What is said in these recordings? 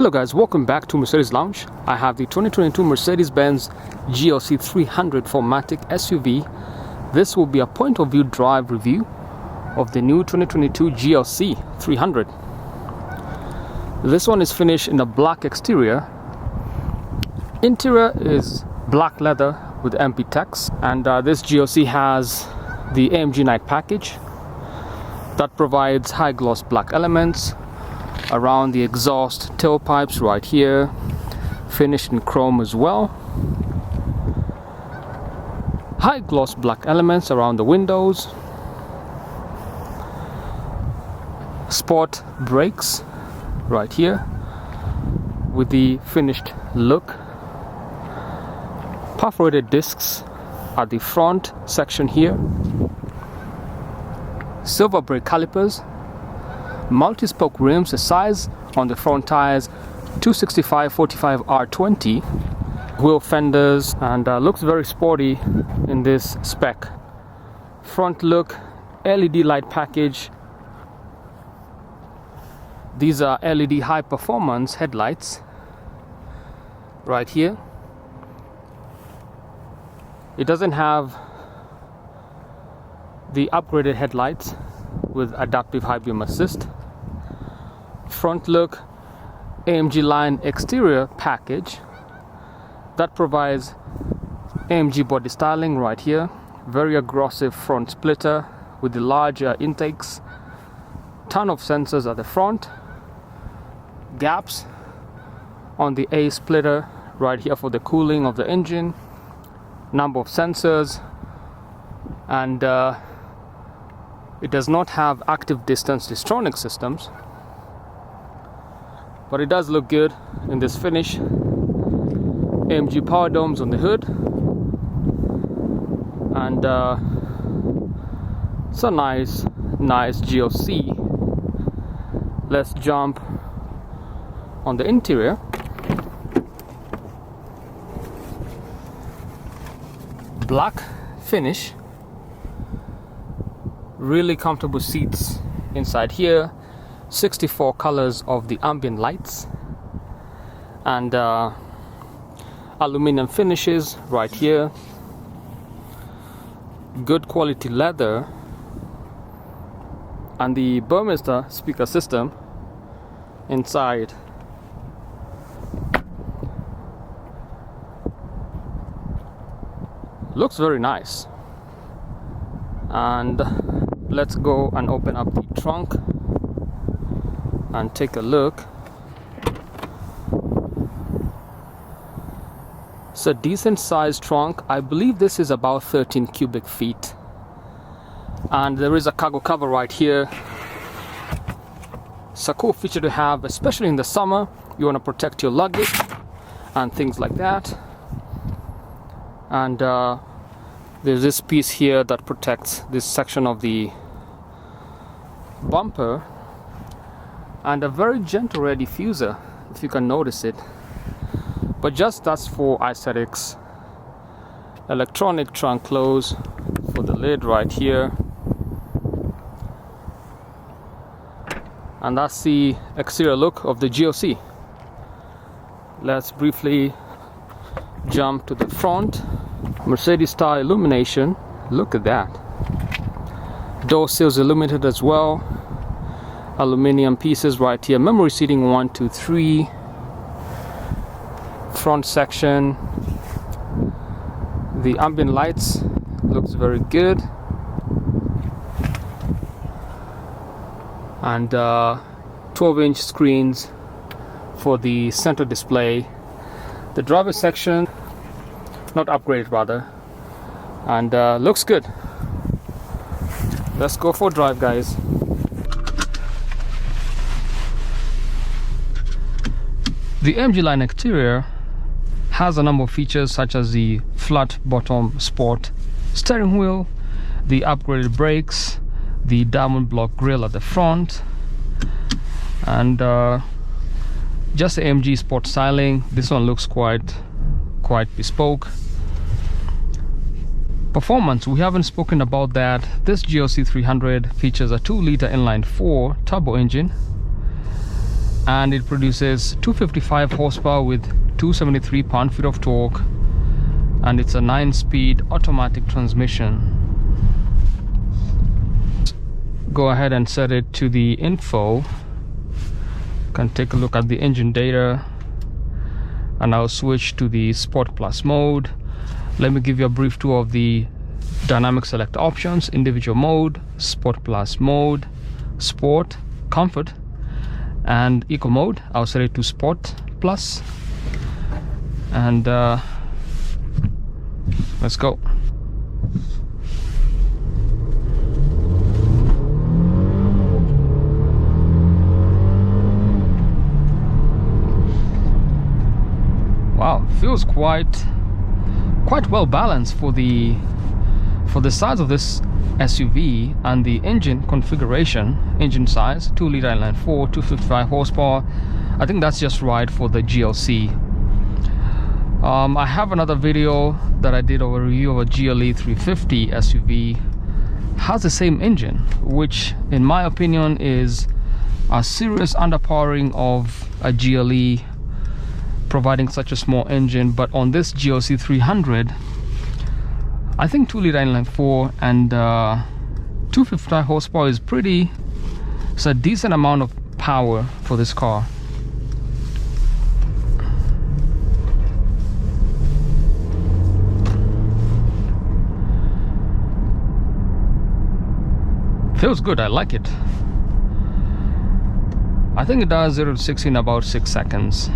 Hello guys, welcome back to Mercedes Lounge. I have the 2022 Mercedes-Benz GLC 300 4MATIC SUV. This will be a point of view drive review of the new 2022 GLC 300. This one is finished in a black exterior. Interior is black leather with MB-Tex, and this GLC has the AMG Night package that provides high gloss black elements around the exhaust tailpipes right here, finished in chrome as well. High gloss black elements around the windows. Sport brakes right here with the finished look. Perforated discs at the front section here. Silver brake calipers. Multi-spoke rims, the size on the front tires 265/45 R20. Wheel fenders, and looks very sporty in this spec. Front look, LED light package. These are LED high performance headlights right here. It doesn't have the upgraded headlights with adaptive high beam assist. Front look, AMG line exterior package that provides AMG body styling right here. Very aggressive front splitter with the larger intakes. Ton of sensors at the front. Gaps on the A splitter right here for the cooling of the engine. Number of sensors, and it does not have active distance distronic systems, but it does look good in this finish. AMG power domes on the hood, and it's a nice GLC. Let's jump on the interior. Black finish, really comfortable seats inside here. 64 colors of the ambient lights, and aluminum finishes right here. Good quality leather, and the Burmester speaker system inside. Looks very nice. And let's go and open up the trunk and take a look. It's a decent sized trunk. I believe this is about 13 cubic feet, and there is a cargo cover right here. It's a cool feature to have, especially in the summer. You want to protect your luggage and things like that. And there's this piece here that protects this section of the bumper, and a very gentle rear diffuser, if you can notice it, but just that's for aesthetics. Electronic trunk close for the lid right here, and that's the exterior look of the GLC. Let's briefly jump to the front. Mercedes style illumination, look at that. Door sills illuminated as well. Aluminium pieces right here. Memory seating 1, 2, 3. Front section. The ambient lights looks very good. And 12-inch screens for the center display. The driver section, not upgraded rather, and looks good. Let's go for a drive, guys. The AMG line exterior has a number of features such as the flat bottom sport steering wheel, the upgraded brakes, the diamond block grille at the front, and just the AMG sport styling. This one looks quite bespoke. Performance, we haven't spoken about that. This GLC 300 features a 2-liter inline-4 turbo engine and it produces 255 horsepower with 273 pound-feet of torque, and it's a 9-speed automatic transmission. Go ahead and set it to the info. You can take a look at the engine data, and I'll switch to the Sport Plus mode. Let me give you a brief tour of the dynamic select options: individual mode, Sport Plus mode, Sport, Comfort, and Eco mode. I'll set it to Sport Plus, and let's go. Wow, feels quite well balanced for the size of this SUV and the engine configuration. Engine size, 2-liter inline-4, 255 horsepower. I think that's just right for the GLC. I have another video that I did of a review of a GLE 350 SUV. Has the same engine, which in my opinion is a serious underpowering of a GLE, providing such a small engine. But on this GLC 300, I think 2-liter inline-4 and 255 horsepower is it's a decent amount of power for this car. Feels good, I like it. I think it does 0 to 60 in about 6 seconds,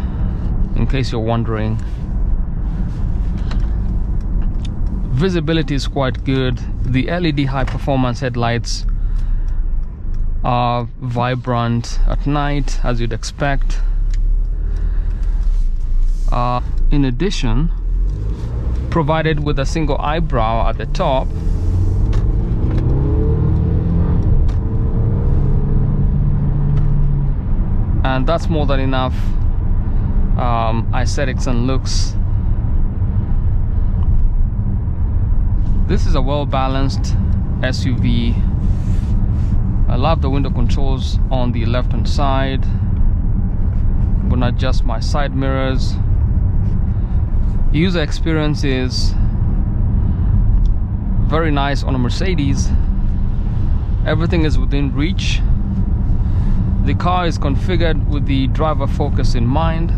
in case you're wondering. Visibility is quite good. The LED high performance headlights are vibrant at night, as you'd expect. In addition, provided with a single eyebrow at the top, and that's more than enough aesthetics and looks. This is a well-balanced SUV. I love the window controls on the left-hand side. I'm gonna adjust my side mirrors. User experience is very nice on a Mercedes. Everything is within reach. The car is configured with the driver focus in mind.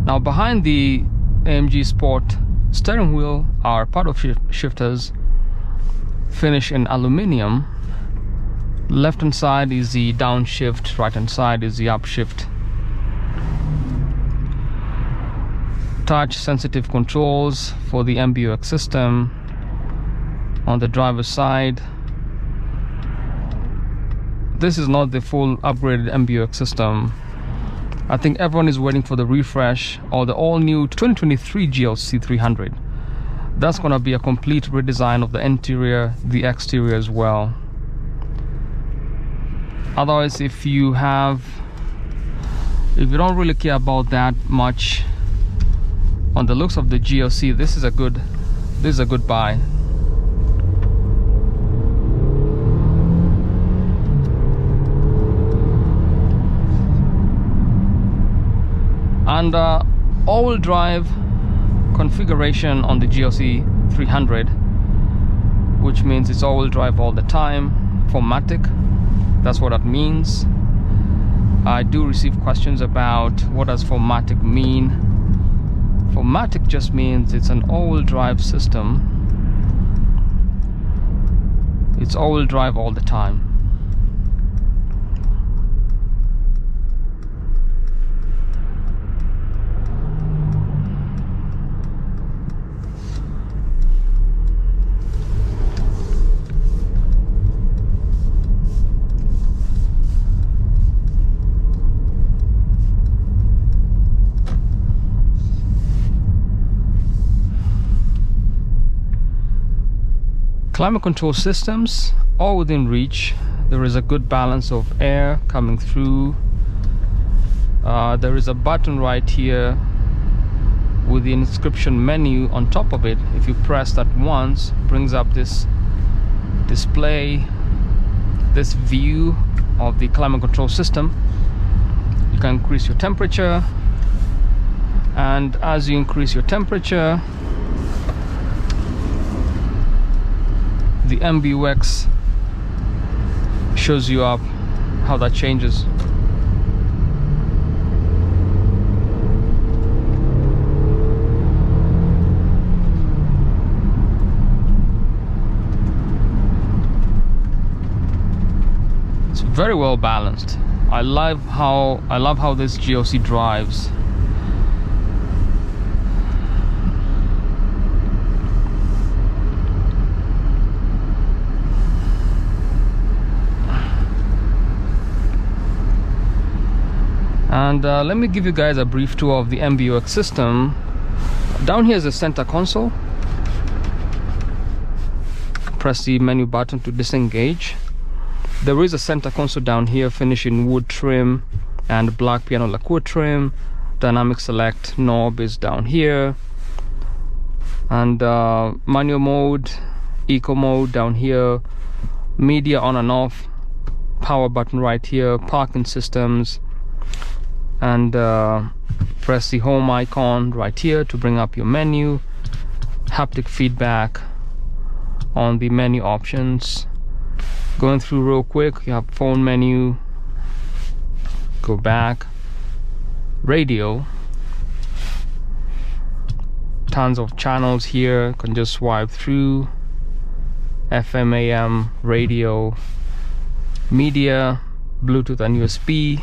Now behind the AMG Sport steering wheel are paddle shifters, finished in aluminium. Left hand side is the downshift, right hand side is the upshift. Touch sensitive controls for the MBUX system on the driver's side. This is not the full upgraded MBUX system. I think everyone is waiting for the refresh or the all-new 2023 GLC 300. That's gonna be a complete redesign of the interior, the exterior as well. Otherwise, if you don't really care about that much on the looks of the GLC, this is a good buy. And all-wheel drive configuration on the GLC 300, which means it's all-wheel drive all the time. 4MATIC, that's what that means. I do receive questions about what does 4MATIC mean. 4MATIC just means it's an all-wheel drive system. It's all-wheel drive all the time. Climate control systems, all within reach. There is a good balance of air coming through. There is a button right here with the inscription menu on top of it. If you press that once, brings up this display, this view of the climate control system. You can increase your temperature, and as you increase your temperature, the MBUX shows you up how that changes. It's very well balanced. I love how this GLC drives. And let me give you guys a brief tour of the MBUX system. Down here is the center console. Press the menu button to disengage. There is a center console down here, finished in wood trim and black piano lacquer trim. Dynamic select knob is down here, and manual mode, eco mode down here, media on and off, power button right here, parking systems, and press the home icon right here to bring up your menu, haptic feedback on the menu options. Going through real quick, you have phone menu, go back, radio, tons of channels here, can just swipe through, FM, AM, radio, media, Bluetooth and USB,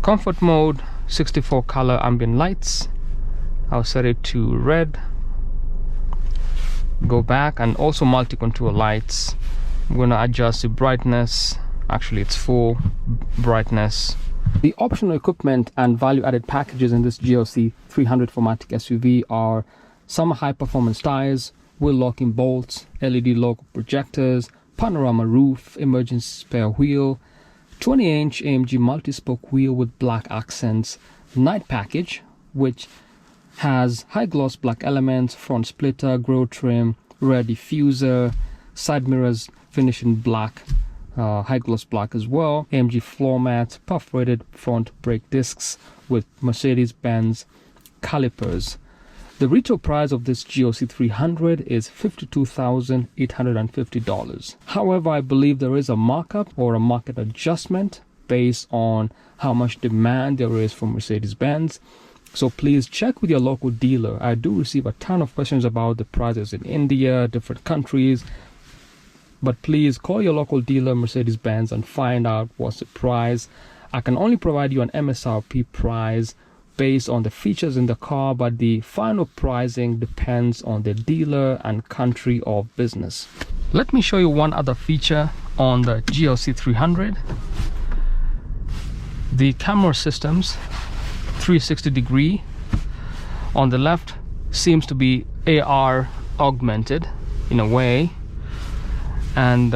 comfort mode, 64 color ambient lights. I'll set it to red, go back, and also multi-contour lights. I'm going to adjust the brightness. Actually, it's full brightness. The optional equipment and value-added packages in this GLC 300 4MATIC SUV are some high-performance tires, wheel locking bolts, LED logo projectors, panorama roof, emergency spare wheel, 20-inch AMG multi-spoke wheel with black accents, night package, which has high-gloss black elements, front splitter, grille trim, rear diffuser, side mirrors finished in black, high gloss black as well, AMG floor mats, perforated front brake discs with Mercedes-Benz calipers. The retail price of this GLC 300 is $52,850. However, I believe there is a markup or a market adjustment based on how much demand there is for Mercedes-Benz. So please check with your local dealer. I do receive a ton of questions about the prices in India, different countries. But please call your local dealer Mercedes-Benz and find out what's the price. I can only provide you an MSRP price based on the features in the car, but the final pricing depends on the dealer and country of business. Let me show you one other feature on the GLC 300. The camera systems, 360 degree. On the left seems to be AR augmented in a way. And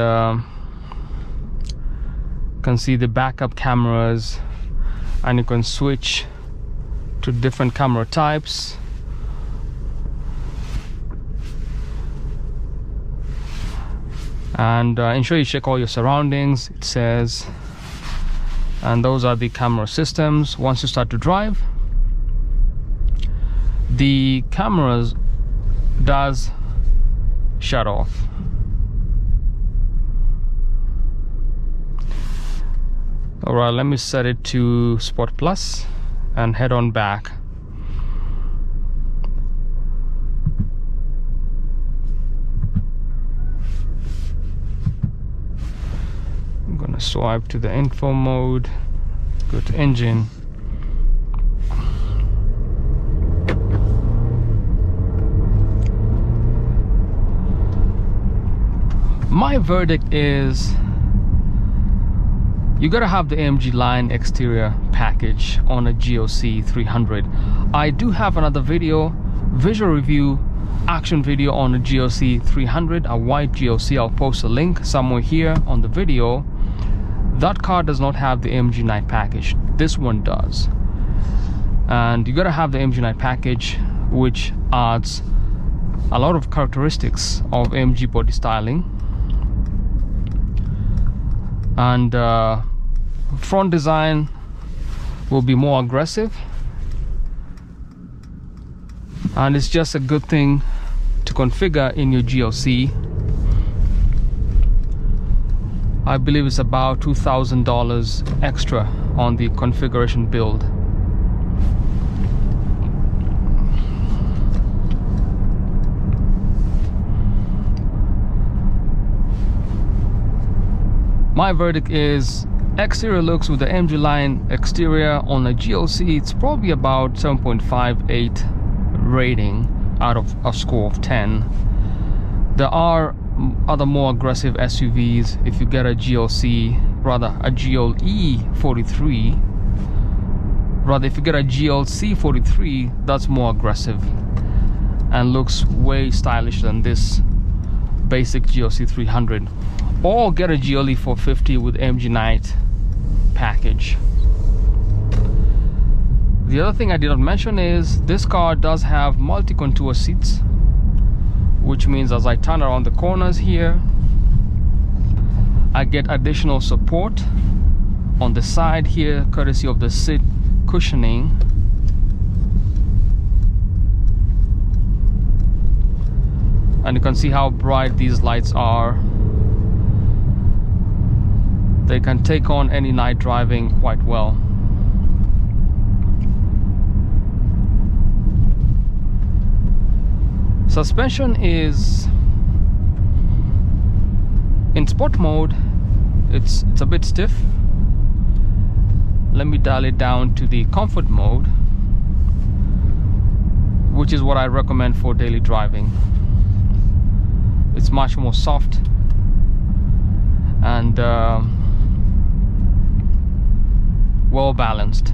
can see the backup cameras, and you can switch to different camera types. And ensure you check all your surroundings, it says. And those are the camera systems. Once you start to drive, the cameras does shut off. Alright, let me set it to Sport Plus and head on back. I'm gonna swipe to the info mode, go to engine. My verdict is you gotta have the AMG line exterior package on a GLC 300. I do have another video, visual review, action video on a GLC 300, a white GLC. I'll post a link somewhere here on the video. That car does not have the AMG night package. This one does. and you gotta have the AMG Night package, which adds a lot of characteristics of AMG body styling. And front design will be more aggressive, and it's just a good thing to configure in your GLC. I believe it's about $2,000 extra on the configuration build. My verdict is exterior looks with the AMG line exterior on a GLC, it's probably about 7.58 rating out of a score of 10. There are other more aggressive SUVs. If you get a GLC, rather a GLE 43, rather if you get a GLC 43, that's more aggressive and looks way stylish than this basic GLC 300. Or get a GLE 450 with AMG Night package. The other thing I did not mention is this car does have multi-contour seats, which means as I turn around the corners here, I get additional support on the side here, courtesy of the seat cushioning. And you can see how bright these lights are. They can take on any night driving quite well. Suspension is in sport mode. It's a bit stiff. Let me dial it down to the comfort mode, which is what I recommend for daily driving. It's much more soft and well balanced.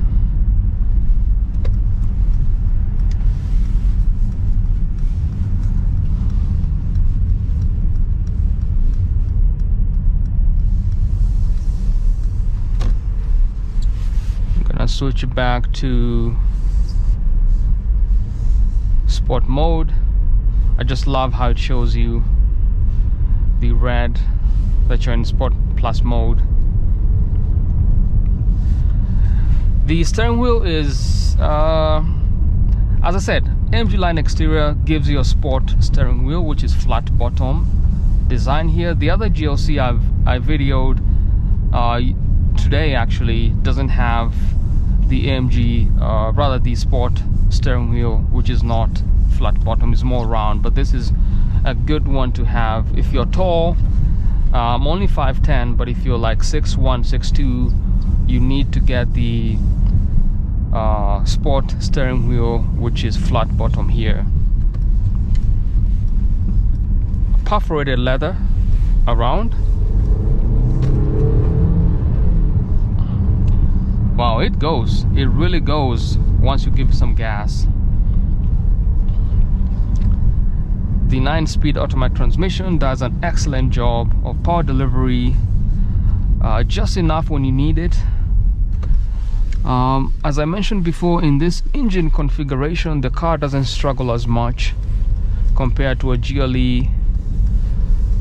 I'm gonna switch it back to sport mode. I just love how it shows you the red that you're in Sport Plus mode. The steering wheel is, as I said, AMG line exterior gives you a sport steering wheel, which is flat bottom design here. The other GLC I videoed today actually doesn't have the AMG, rather the sport steering wheel, which is not flat bottom, is more round. But this is a good one to have if you're tall. I'm only 5'10", but if you're like 6'1", 6'2", you need to get the sport steering wheel, which is flat bottom here. Perforated leather around. Wow, it goes. It really goes once you give it some gas. The 9-speed automatic transmission does an excellent job of power delivery, just enough when you need it. As I mentioned before, in this engine configuration, the car doesn't struggle as much compared to a GLE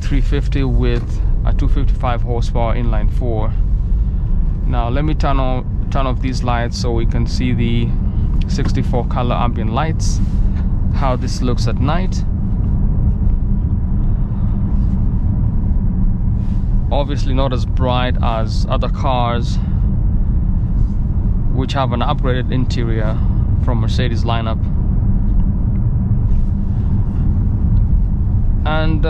350 with a 255 horsepower inline 4. Now let me turn off these lights so we can see the 64 color ambient lights, how this looks at night. Obviously not as bright as other cars which have an upgraded interior from Mercedes lineup. And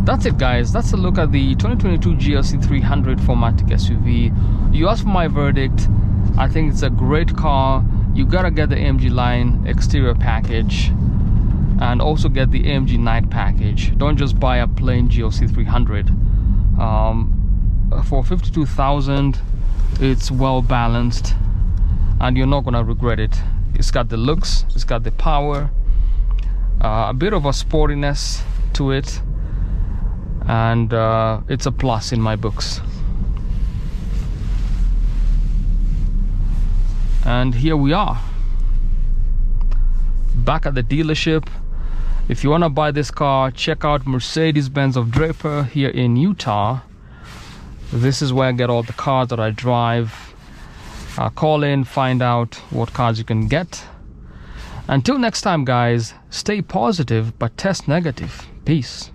that's it, guys. That's a look at the 2022 GLC 300 4MATIC SUV. You asked for my verdict. I think it's a great car. You gotta get the AMG line exterior package and also get the AMG Night package. Don't just buy a plain GLC 300. For $52,000, it's well balanced and you're not gonna regret it. It's got the looks, it's got the power, a bit of a sportiness to it, and it's a plus in my books. And here we are, back at the dealership. If you want to buy this car, check out Mercedes-Benz of Draper here in Utah. This is where I get all the cars that I drive. Call in, find out what cars you can get. Until next time, guys, stay positive but test negative. Peace.